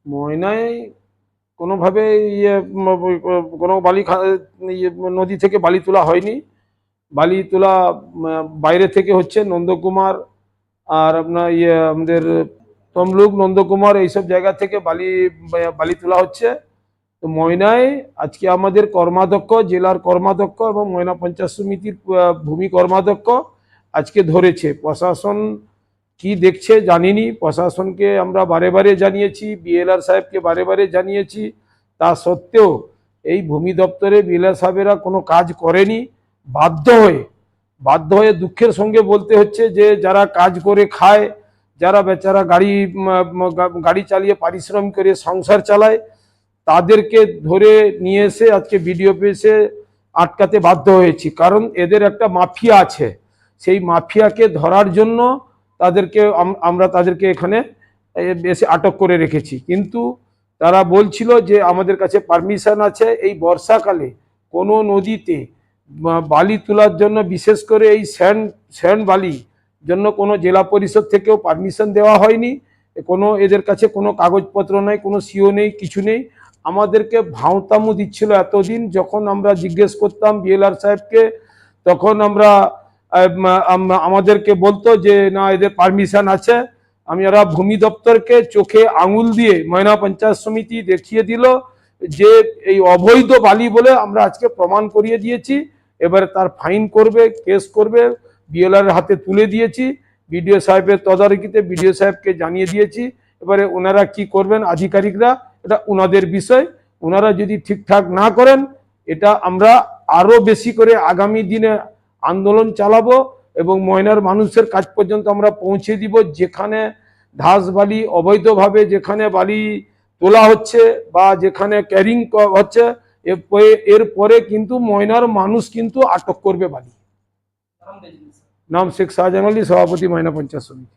ময়নায় কোনোভাবে ইয়ে কোনো ইয়ে নদী থেকে বালি তোলা হয়নি। বালি তোলা বাইরে থেকে হচ্ছে নন্দকুমার আর আপনার ইয়ে আমাদের তমলুক নন্দকুমার এইসব জায়গা থেকে বালি বালি তোলা হচ্ছে। তো ময়নায় আজকে আমাদের কর্মাধ্যক্ষ, জেলার কর্মাধ্যক্ষ এবং ময়না পঞ্চায়েত সমিতির ভূমি কর্মাধ্যক্ষ আজকে ধরেছে। প্রশাসন কি দেখছে জানিনি, প্রশাসনকে আমরা বারে বারে জানিয়েছি, বিএলআর সাহেবকে বারে বারে জানিয়েছি। তা সত্ত্বেও এই ভূমি দপ্তরে বিএলআর সাহেবেরা কোনো কাজ করেনি। বাধ্য হয়ে দুঃখের সঙ্গে বলতে হচ্ছে যে যারা কাজ করে খায়, যারা বেচারা গাড়ি চালিয়ে পারিশ্রমিক করে সংসার চালায়, তাদেরকে ধরে নিয়ে এসে আজকে বিডিও অফিসে আটকাতে বাধ্য হয়েছি। কারণ এদের একটা মাফিয়া আছে, সেই মাফিয়াকে ধরার জন্য আমরা তাদেরকে এখানে এসে আটক করে রেখেছি। কিন্তু তারা বলছিল যে আমাদের কাছে পারমিশন আছে এই বর্ষাকালে কোনো নদীতে বালি তোলার জন্য, বিশেষ করে এই স্যান্ড বালি জন্য কোনো জেলা পরিষদ থেকেও পারমিশন দেওয়া হয়নি। কোনো এদের কাছে কোনো কাগজপত্র নেই, কোনো সিও নেই, কিছু নেই। আমাদেরকে ভাঁওতামু দিচ্ছিল এতদিন। যখন আমরা জিজ্ঞেস করতাম বিএলআর সাহেবকে, তখন আমাদেরকে বলতো যে না, এদের পারমিশন আছে। আমরা ভূমি দপ্তরকে চোখে আঙুল দিয়ে ময়না পঞ্চায়েত সমিতি দেখিয়ে দিল যে এই অবৈধ বালি বলে আমরা আজকে প্রমাণ করিয়ে দিয়েছি। এবারে তার ফাইন করবে, কেস করবে, বিএলআর হাতে তুলে দিয়েছি। বিডিও সাহেবের তদারকিতে বিডিও সাহেবকে জানিয়ে দিয়েছি। এবারে ওনারা কি করবেন আধিকারিকরা, এটা ওনাদের বিষয়। ওনারা যদি ঠিকঠাক না করেন, এটা আমরা আরো বেশি করে আগামী দিনে আন্দোলন চালাবো এবং ময়নার মানুষের কাছ পর্যন্ত আমরা পৌঁছে দিব। যেখানে ধাস বালি অবৈধভাবে যেখানে বালি তোলা হচ্ছে বা যেখানে ক্যারিং হচ্ছে, এরপরে কিন্তু ময়নার মানুষ কিন্তু আটক করবে বালি। নাম শেখ শাহজাহান আলী, সভাপতি ময়না পঞ্চায়েত সমিতি।